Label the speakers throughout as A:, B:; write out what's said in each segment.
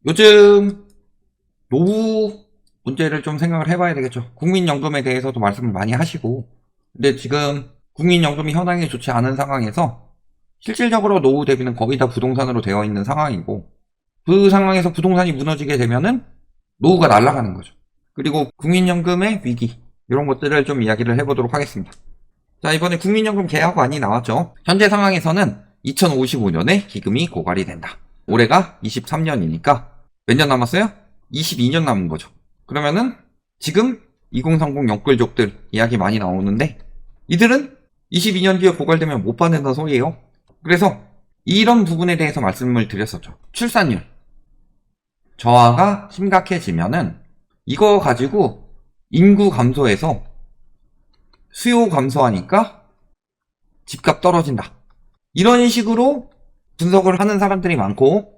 A: 요즘 노후 문제를 좀 생각을 해봐야 되겠죠. 국민연금에 대해서도 말씀을 많이 하시고, 근데 지금 국민연금이 현황이 좋지 않은 상황에서 실질적으로 노후 대비는 거의 다 부동산으로 되어 있는 상황이고, 그 상황에서 부동산이 무너지게 되면은 노후가 날아가는 거죠. 그리고 국민연금의 위기, 이런 것들을 좀 이야기를 해보도록 하겠습니다. 자, 이번에 국민연금 개혁안이 나왔죠. 현재 상황에서는 2055년에 기금이 고갈이 된다. 올해가 23년이니까 몇 년 남았어요? 22년 남은 거죠. 그러면은 지금 2030 영끌족들 이야기 많이 나오는데 이들은 22년 뒤에 고갈되면 못 받는다는 소리예요. 그래서 이런 부분에 대해서 말씀을 드렸었죠. 출산율 저하가 심각해지면은 이거 가지고 인구 감소해서 수요 감소하니까 집값 떨어진다. 이런 식으로 분석을 하는 사람들이 많고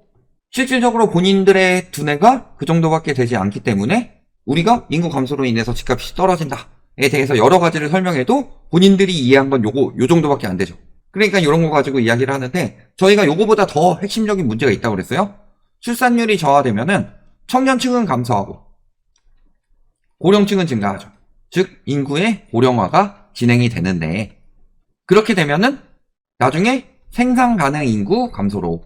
A: 실질적으로 본인들의 두뇌가 그 정도밖에 되지 않기 때문에 우리가 인구 감소로 인해서 집값이 떨어진다에 대해서 여러 가지를 설명해도 본인들이 이해한 건 요 정도밖에 안 되죠. 그러니까 이런 거 가지고 이야기를 하는데 저희가 요거보다 더 핵심적인 문제가 있다고 그랬어요. 출산율이 저하되면은 청년층은 감소하고 고령층은 증가하죠. 즉 인구의 고령화가 진행이 되는데 그렇게 되면은 나중에 생산 가능 인구 감소로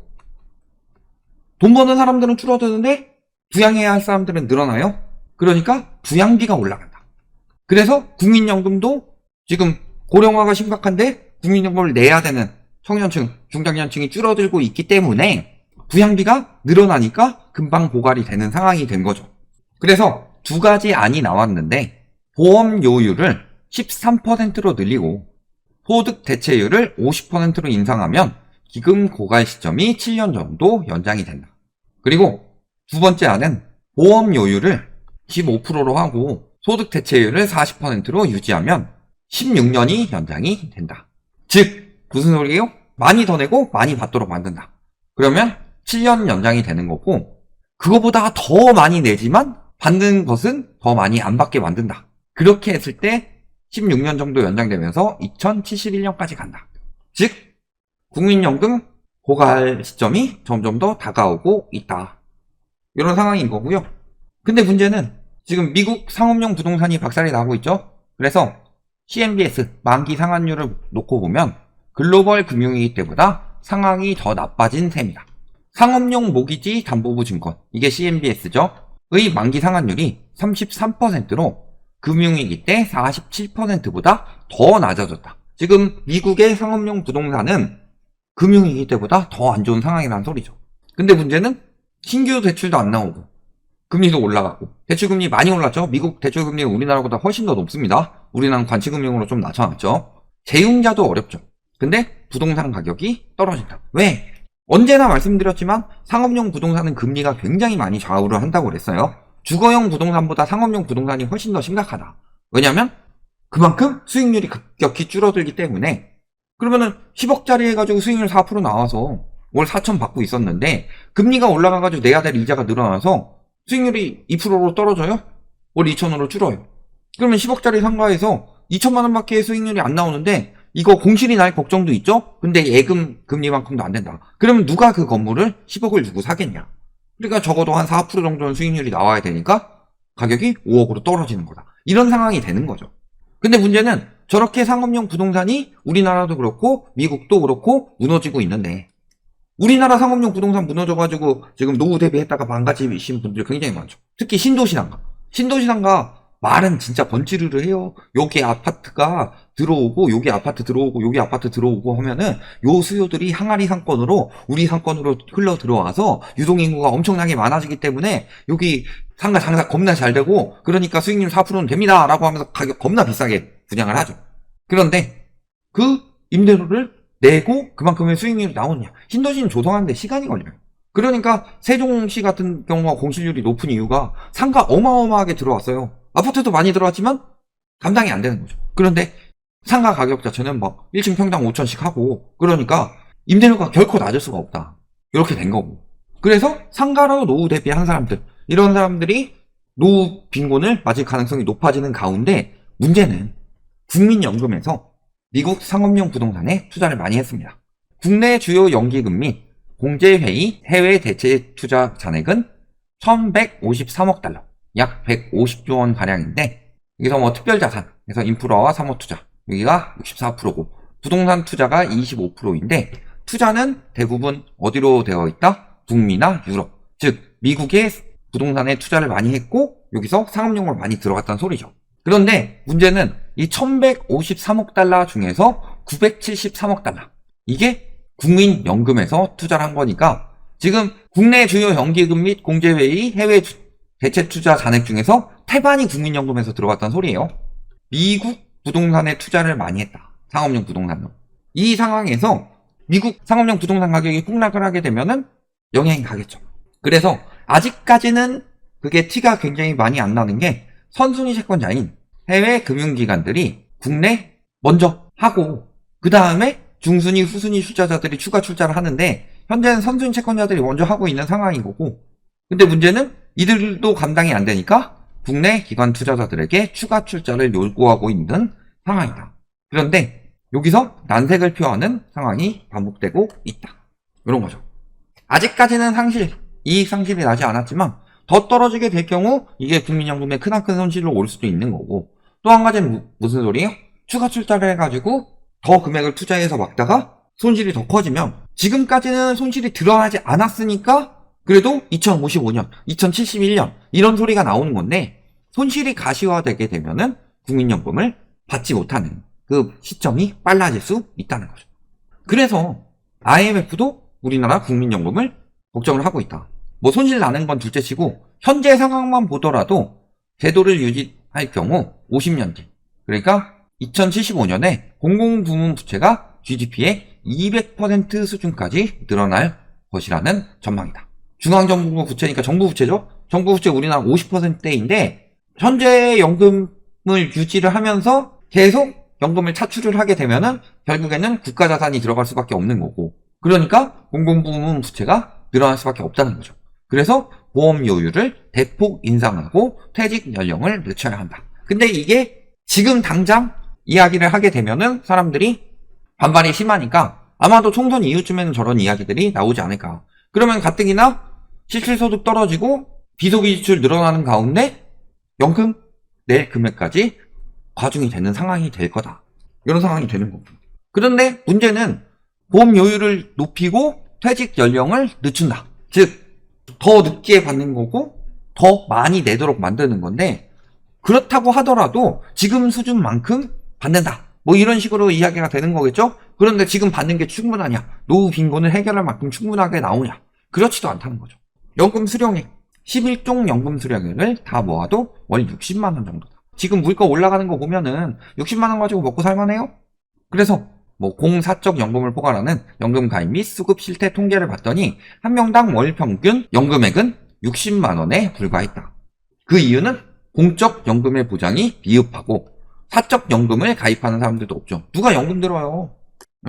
A: 돈 버는 사람들은 줄어드는데 부양해야 할 사람들은 늘어나요. 그러니까 부양비가 올라간다. 그래서 국민연금도 지금 고령화가 심각한데 국민연금을 내야 되는 청년층, 중장년층이 줄어들고 있기 때문에 부양비가 늘어나니까 금방 고갈이 되는 상황이 된 거죠. 그래서 두 가지 안이 나왔는데 보험료율을 13%로 늘리고 소득 대체율을 50%로 인상하면 기금 고갈 시점이 7년 정도 연장이 된다. 그리고 두 번째 안은 보험료율을 15%로 하고 소득 대체율을 40%로 유지하면 16년이 연장이 된다. 즉 무슨 소리예요? 많이 더 내고 많이 받도록 만든다. 그러면 7년 연장이 되는 거고 그거보다 더 많이 내지만 받는 것은 더 많이 안 받게 만든다. 그렇게 했을 때 16년 정도 연장되면서 2071년까지 간다. 즉 국민연금 고갈 시점이 점점 더 다가오고 있다. 이런 상황인 거고요. 근데 문제는 지금 미국 상업용 부동산이 박살이 나고 있죠. 그래서 CMBS 만기 상환율을 놓고 보면 글로벌 금융위기 때보다 상황이 더 나빠진 셈이다. 상업용 모기지 담보부 증권, 이게 CMBS죠. 의 만기 상환율이 33%로 금융위기 때 47%보다 더 낮아졌다. 지금 미국의 상업용 부동산은 금융위기 때보다 더 안 좋은 상황이라는 소리죠. 근데 문제는 신규 대출도 안 나오고 금리도 올라갔고 대출금리 많이 올랐죠. 미국 대출금리는 우리나라보다 훨씬 더 높습니다. 우리나라는 관치금융으로 좀 낮춰놨죠. 재융자도 어렵죠. 근데 부동산 가격이 떨어진다. 왜? 언제나 말씀드렸지만 상업용 부동산은 금리가 굉장히 많이 좌우를 한다고 그랬어요. 주거용 부동산보다 상업용 부동산이 훨씬 더 심각하다. 왜냐면 그만큼 수익률이 급격히 줄어들기 때문에. 그러면은 10억짜리 해가지고 수익률 4% 나와서 월 4천 받고 있었는데 금리가 올라가가지고 내야 될 이자가 늘어나서 수익률이 2%로 떨어져요? 월 2천으로 줄어요. 그러면 10억짜리 상가에서 2천만 원밖에 수익률이 안 나오는데 이거 공실이 날 걱정도 있죠? 근데 예금 금리만큼도 안 된다. 그러면 누가 그 건물을 10억을 주고 사겠냐? 그러니까 적어도 한 4% 정도는 수익률이 나와야 되니까 가격이 5억으로 떨어지는 거다. 이런 상황이 되는 거죠. 근데 문제는 저렇게 상업용 부동산이 우리나라도 그렇고 미국도 그렇고 무너지고 있는데 우리나라 상업용 부동산 무너져가지고 지금 노후 대비했다가 망가지신 분들 굉장히 많죠. 특히 신도시상가. 신도시상가 말은 진짜 번지르르 해요. 여기 아파트가 들어오고 여기 아파트 들어오고 여기 아파트 들어오고 하면은 요 수요들이 항아리 상권으로 우리 상권으로 흘러 들어와서 유동인구가 엄청나게 많아지기 때문에 여기 상가 장사 겁나 잘 되고 그러니까 수익률 4%는 됩니다 라고 하면서 가격 겁나 비싸게 분양을 하죠. 그런데 그 임대료를 내고 그만큼의 수익률이 나오느냐. 신도시는 조성하는데 시간이 걸려요. 그러니까 세종시 같은 경우가 공실률이 높은 이유가 상가 어마어마하게 들어왔어요. 아파트도 많이 들어왔지만 감당이 안 되는 거죠. 그런데 상가 가격 자체는 막 1층 평당 5천씩 하고 그러니까 임대료가 결코 낮을 수가 없다. 이렇게 된 거고. 그래서 상가로 노후 대비한 사람들, 이런 사람들이 노후 빈곤을 맞을 가능성이 높아지는 가운데 문제는 국민연금에서 미국 상업용 부동산에 투자를 많이 했습니다. 국내 주요 연기금 및 공제회의 해외 대체 투자 잔액은 1153억 달러, 약 150조 원 가량인데, 여기서 뭐 특별자산, 그래서 인프라와 사모투자, 여기가 64%고 부동산 투자가 25%인데 투자는 대부분 어디로 되어 있다? 북미나 유럽, 즉 미국의 부동산에 투자를 많이 했고 여기서 상업용으로 많이 들어갔다는 소리죠. 그런데 문제는 이 1153억 달러 중에서 973억 달러, 이게 국민연금에서 투자를 한 거니까 지금 국내 주요 연기금 및 공제회의 해외 대체 투자 잔액 중에서 태반이 국민연금에서 들어갔다는 소리예요. 미국 부동산에 투자를 많이 했다. 상업용 부동산으로. 이 상황에서 미국 상업용 부동산 가격이 폭락을 하게 되면은 영향이 가겠죠. 그래서 아직까지는 그게 티가 굉장히 많이 안 나는 게 선순위 채권자인 해외 금융기관들이 국내 먼저 하고 그 다음에 중순위, 후순위 투자자들이 추가 출자를 하는데 현재는 선순위 채권자들이 먼저 하고 있는 상황인 거고, 근데 문제는 이들도 감당이 안 되니까 국내 기관 투자자들에게 추가 출자를 요구하고 있는 상황이다. 그런데 여기서 난색을 표하는 상황이 반복되고 있다. 이런 거죠. 아직까지는 이익 상실이 나지 않았지만 더 떨어지게 될 경우 이게 국민연금에 크나큰 손실로 올 수도 있는 거고, 또 한 가지는 무슨 소리예요? 추가 출자를 해가지고 더 금액을 투자해서 막다가 손실이 더 커지면 지금까지는 손실이 드러나지 않았으니까 그래도 2055년, 2071년 이런 소리가 나오는 건데 손실이 가시화되게 되면은 국민연금을 받지 못하는 그 시점이 빨라질 수 있다는 거죠. 그래서 IMF도 우리나라 국민연금을 걱정을 하고 있다. 뭐 손실 나는 건 둘째치고 현재 상황만 보더라도 제도를 유지할 경우 50년 뒤, 그러니까 2075년에 공공부문 부채가 GDP의 200% 수준까지 늘어날 것이라는 전망이다. 중앙정부 부채니까 정부 부채죠. 정부 부채 우리나라 50%대인데 현재 연금을 유지를 하면서 계속 연금을 차출을 하게 되면은 결국에는 국가자산이 들어갈 수밖에 없는 거고, 그러니까 공공부문 부채가 늘어날 수밖에 없다는 거죠. 그래서 보험료율을 대폭 인상하고 퇴직 연령을 늦춰야 한다. 근데 이게 지금 당장 이야기를 하게 되면은 사람들이 반발이 심하니까 아마도 총선 이후쯤에는 저런 이야기들이 나오지 않을까. 그러면 가뜩이나 실질소득 떨어지고 비소비 지출 늘어나는 가운데 연금 낼 금액까지 과중이 되는 상황이 될 거다. 이런 상황이 되는 겁니다. 그런데 문제는 보험료율을 높이고 퇴직 연령을 늦춘다. 즉 더 늦게 받는 거고 더 많이 내도록 만드는 건데, 그렇다고 하더라도 지금 수준만큼 받는다. 뭐 이런 식으로 이야기가 되는 거겠죠? 그런데 지금 받는 게 충분하냐? 노후 빈곤을 해결할 만큼 충분하게 나오냐? 그렇지도 않다는 거죠. 연금 수령액, 11종 연금 수령액을 다 모아도 월 60만 원 정도다. 지금 물가 올라가는 거 보면은 60만 원 가지고 먹고 살만해요? 그래서 뭐 공사적 연금을 포괄하는 연금 가입 및 수급 실태 통계를 봤더니 한 명당 월 평균 연금액은 60만 원에 불과했다. 그 이유는 공적 연금의 보장이 미흡하고 사적 연금을 가입하는 사람들도 없죠. 누가 연금 들어요?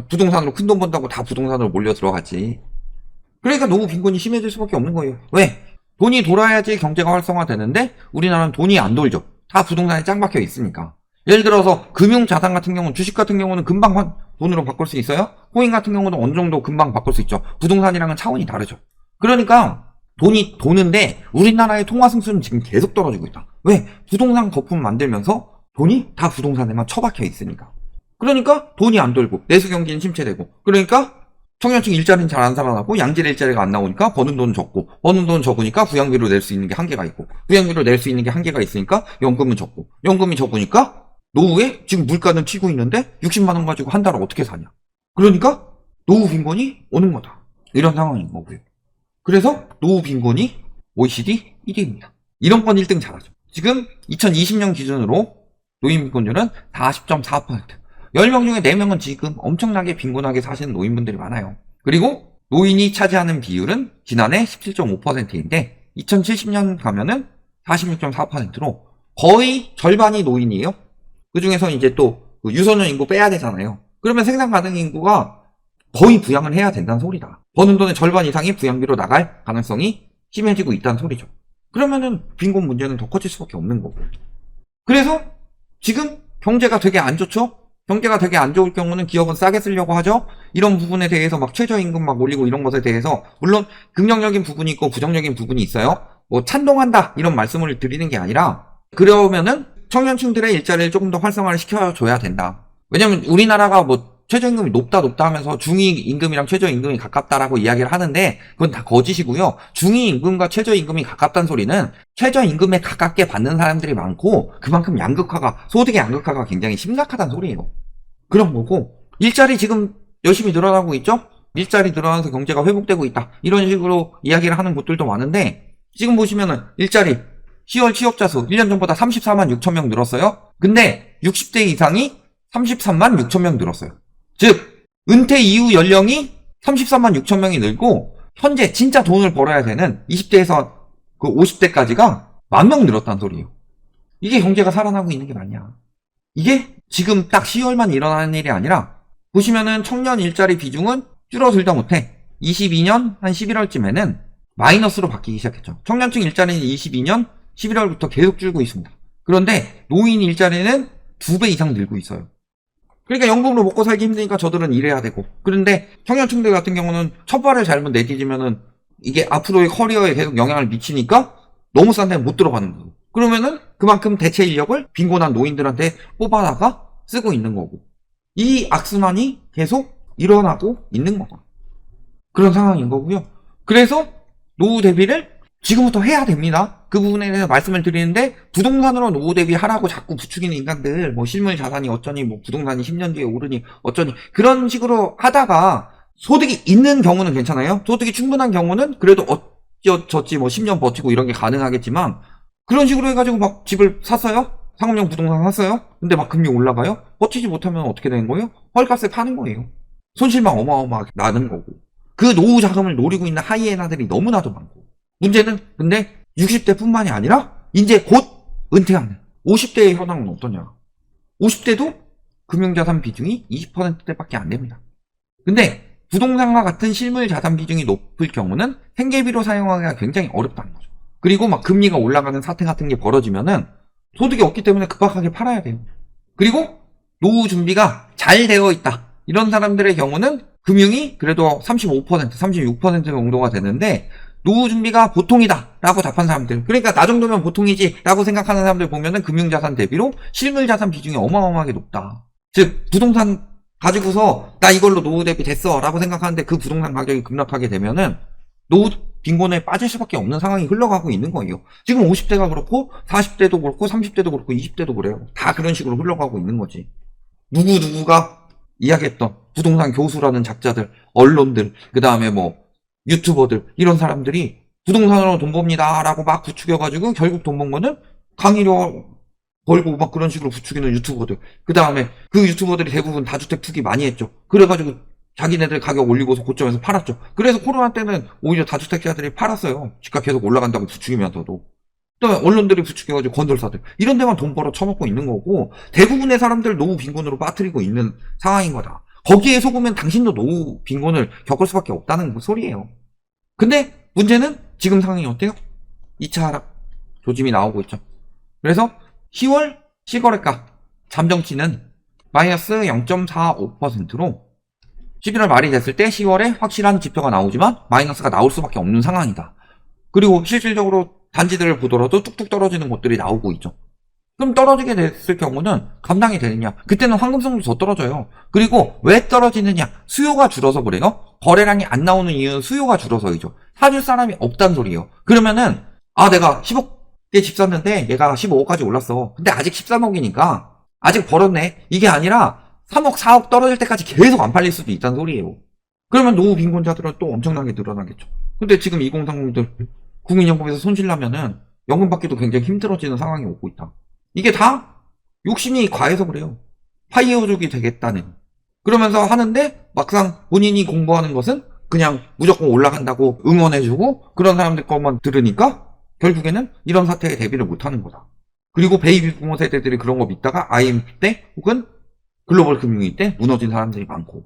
A: 부동산으로 큰 돈 번다고 다 부동산으로 몰려 들어갔지. 그러니까 노후 빈곤이 심해질 수밖에 없는 거예요. 왜? 돈이 돌아야지 경제가 활성화되는데 우리나라는 돈이 안 돌죠. 다 부동산에 짱 박혀 있으니까. 예를 들어서 금융자산 같은 경우는, 주식 같은 경우는 금방 돈으로 바꿀 수 있어요. 코인 같은 경우는 어느 정도 금방 바꿀 수 있죠. 부동산이랑은 차원이 다르죠. 그러니까 돈이 도는데 우리나라의 통화승수는 지금 계속 떨어지고 있다. 왜? 부동산 거품 만들면서 돈이 다 부동산에만 처박혀 있으니까. 그러니까 돈이 안 돌고 내수 경기는 침체되고, 그러니까 청년층 일자리는 잘 안 살아나고 양질 일자리가 안 나오니까 버는 돈은 적고, 버는 돈은 적으니까 부양비로 낼 수 있는 게 한계가 있고, 부양비로 낼 수 있는 게 한계가 있으니까 연금은 적고, 연금이 적으니까 노후에 지금 물가는 튀고 있는데 60만 원 가지고 한 달을 어떻게 사냐. 그러니까 노후 빈곤이 오는 거다. 이런 상황인 거고요. 그래서 노후 빈곤이 OECD 1위입니다. 이런 건 1등 잘하죠. 지금 2020년 기준으로 노인 빈곤율은 40.4%. 10명 중에 4명은 지금 엄청나게 빈곤하게 사시는 노인분들이 많아요. 그리고 노인이 차지하는 비율은 지난해 17.5%인데 2070년 가면은 46.4%로 거의 절반이 노인이에요. 그 중에서 이제 또 유소년 인구 빼야 되잖아요. 그러면 생산 가능 인구가 거의 부양을 해야 된다는 소리다. 버는 돈의 절반 이상이 부양비로 나갈 가능성이 심해지고 있다는 소리죠. 그러면은 빈곤 문제는 더 커질 수밖에 없는 거고. 그래서 지금 경제가 되게 안 좋죠? 경제가 되게 안 좋을 경우는 기업은 싸게 쓰려고 하죠? 이런 부분에 대해서 막 최저임금 막 올리고 이런 것에 대해서, 물론 긍정적인 부분이 있고 부정적인 부분이 있어요. 뭐 찬동한다 이런 말씀을 드리는 게 아니라, 그러면은 청년층들의 일자리를 조금 더 활성화를 시켜줘야 된다. 왜냐면 우리나라가 뭐 최저임금이 높다 하면서 중위임금이랑 최저임금이 가깝다라고 이야기를 하는데 그건 다 거짓이고요. 중위임금과 최저임금이 가깝다는 소리는 최저임금에 가깝게 받는 사람들이 많고 그만큼 양극화가, 소득의 양극화가 굉장히 심각하다는 소리예요. 그런 거고, 일자리 지금 열심히 늘어나고 있죠? 일자리 늘어나서 경제가 회복되고 있다, 이런 식으로 이야기를 하는 곳들도 많은데, 지금 보시면은 일자리 10월 취업자 수 1년 전보다 34만 6천 명 늘었어요. 근데 60대 이상이 33만 6천 명 늘었어요. 즉 은퇴 이후 연령이 33만 6천 명이 늘고, 현재 진짜 돈을 벌어야 되는 20대에서 그 50대까지가 1만 명 늘었다는 소리예요. 이게 경제가 살아나고 있는 게 맞냐? 이게 지금 딱 10월만 일어나는 일이 아니라, 보시면은 청년 일자리 비중은 줄어들다 못해 22년 한 11월쯤에는 마이너스로 바뀌기 시작했죠. 청년층 일자리는 22년 11월부터 계속 줄고 있습니다. 그런데 노인 일자리는 2배 이상 늘고 있어요. 그러니까 연금으로 먹고 살기 힘드니까 저들은 일해야 되고, 그런데 청년층들 같은 경우는 첫 발을 잘못 내디디면은 이게 앞으로의 커리어에 계속 영향을 미치니까 너무 싼 데는 못 들어가는 거고, 그러면은 그만큼 대체 인력을 빈곤한 노인들한테 뽑아다가 쓰고 있는 거고, 이 악순환이 계속 일어나고 있는 거고, 그런 상황인 거고요. 그래서 노후 대비를 지금부터 해야 됩니다. 그 부분에 대해서 말씀을 드리는데, 부동산으로 노후 대비하라고 자꾸 부추기는 인간들, 뭐 실물 자산이 어쩌니, 뭐 부동산이 10년 뒤에 오르니 어쩌니, 그런 식으로 하다가 소득이 있는 경우는 괜찮아요. 소득이 충분한 경우는 그래도 어쩌저찌 뭐 10년 버티고 이런 게 가능하겠지만, 그런 식으로 해가지고 막 집을 샀어요? 상업용 부동산 샀어요? 근데 막 금리 올라가요? 버티지 못하면 어떻게 되는 거예요? 헐값에 파는 거예요. 손실만 어마어마하게 나는 거고, 그 노후 자금을 노리고 있는 하이에나들이 너무나도 많고, 문제는 근데 60대 뿐만이 아니라 이제 곧 은퇴하는 50대의 현황은 어떠냐? 50대도 금융자산 비중이 20%대밖에 안 됩니다. 근데 부동산과 같은 실물 자산 비중이 높을 경우는 생계비로 사용하기가 굉장히 어렵다는 거죠. 그리고 막 금리가 올라가는 사태 같은 게 벌어지면은 소득이 없기 때문에 급박하게 팔아야 돼요. 그리고 노후 준비가 잘 되어 있다, 이런 사람들의 경우는 금융이 그래도 35%, 36% 정도가 되는데, 노후 준비가 보통이다 라고 답한 사람들, 그러니까 나 정도면 보통이지 라고 생각하는 사람들 보면은 금융자산 대비로 실물자산 비중이 어마어마하게 높다. 즉 부동산 가지고서 나 이걸로 노후 대비 됐어 라고 생각하는데 그 부동산 가격이 급락하게 되면은 노후 빈곤에 빠질 수밖에 없는 상황이 흘러가고 있는 거예요. 지금 50대가 그렇고 40대도 그렇고 30대도 그렇고 20대도 그래요. 다 그런 식으로 흘러가고 있는 거지. 누구가 이야기했던 부동산 교수라는 작자들, 언론들, 그 다음에 뭐 유튜버들, 이런 사람들이 부동산으로 돈 법니다 라고 막 부추겨가지고 결국 돈 번 거는 강의료 벌고 막 그런 식으로 부추기는 유튜버들, 그 다음에 그 유튜버들이 대부분 다주택 투기 많이 했죠. 그래가지고 자기네들 가격 올리고서 고점에서 팔았죠. 그래서 코로나 때는 오히려 다주택자들이 팔았어요. 집값 계속 올라간다고 부추기면서도. 또 언론들이 부추겨가지고 건설사들, 이런 데만 돈 벌어 처먹고 있는 거고, 대부분의 사람들 노후 빈곤으로 빠뜨리고 있는 상황인 거다. 거기에 속으면 당신도 노후 빈곤을 겪을 수밖에 없다는 소리예요. 근데 문제는 지금 상황이 어때요? 2차 하락 조짐이 나오고 있죠. 그래서 10월 실거래가 잠정치는 마이너스 0.45%로 11월 말이 됐을 때 10월에 확실한 지표가 나오지만 마이너스가 나올 수밖에 없는 상황이다. 그리고 실질적으로 단지들을 보더라도 뚝뚝 떨어지는 곳들이 나오고 있죠. 그럼 떨어지게 됐을 경우는 감당이 되느냐? 그때는 황금성도 더 떨어져요. 그리고 왜 떨어지느냐? 수요가 줄어서 그래요. 거래량이 안 나오는 이유는 수요가 줄어서이죠. 사줄 사람이 없단 소리예요. 그러면은 내가 10억에 집 샀는데 얘가 15억까지 올랐어. 근데 아직 13억이니까 아직 벌었네. 이게 아니라 3억, 4억 떨어질 때까지 계속 안 팔릴 수도 있다는 소리예요. 그러면 노후 빈곤자들은 또 엄청나게 늘어나겠죠. 근데 지금 2030들 국민연금에서 손실 나면은 연금 받기도 굉장히 힘들어지는 상황이 오고 있다. 이게 다 욕심이 과해서 그래요. 파이어족이 되겠다는. 그러면서 하는데 막상 본인이 공부하는 것은 그냥 무조건 올라간다고 응원해주고 그런 사람들 것만 들으니까 결국에는 이런 사태에 대비를 못하는 거다. 그리고 베이비 부모 세대들이 그런 거 믿다가 IMF 때 혹은 글로벌 금융위 때 무너진 사람들이 많고,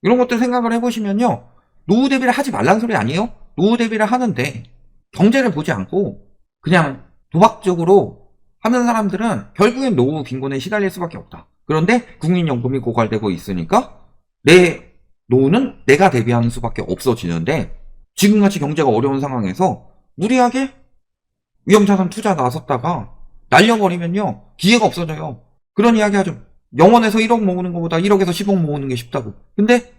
A: 이런 것들 생각을 해보시면요, 노후 대비를 하지 말라는 소리 아니에요? 노후 대비를 하는데 경제를 보지 않고 그냥 도박적으로 하는 사람들은 결국엔 노후 빈곤에 시달릴 수밖에 없다. 그런데 국민연금이 고갈되고 있으니까 내 노후는 내가 대비하는 수밖에 없어지는데, 지금같이 경제가 어려운 상황에서 무리하게 위험자산 투자 나섰다가 날려버리면요, 기회가 없어져요. 그런 이야기 하죠. 영원에서 1억 모으는 것보다 1억에서 10억 모으는 게 쉽다고. 근데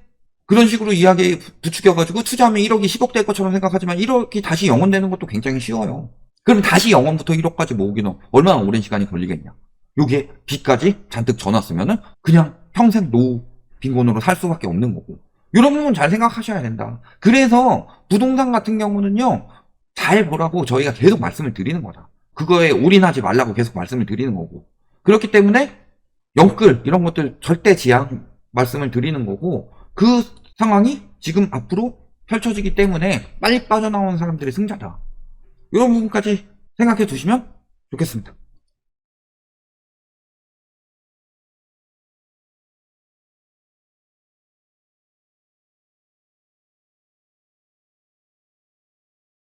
A: 그런 식으로 이야기 부추겨가지고 투자하면 1억이 10억 될 것처럼 생각하지만 1억이 다시 영원 되는 것도 굉장히 쉬워요. 그럼 다시 영원부터 1억까지 모으기는 얼마나 오랜 시간이 걸리겠냐. 여기에 빚까지 잔뜩 져놨으면은 그냥 평생 노후 빈곤으로 살 수밖에 없는 거고. 이런 부분 잘 생각하셔야 된다. 그래서 부동산 같은 경우는요, 잘 보라고 저희가 계속 말씀을 드리는 거다. 그거에 올인하지 말라고 계속 말씀을 드리는 거고. 그렇기 때문에 영끌 이런 것들 절대 지양 말씀을 드리는 거고, 그 상황이 지금 앞으로 펼쳐지기 때문에 빨리 빠져나오는 사람들이 승자다. 이런 부분까지 생각해 두시면 좋겠습니다.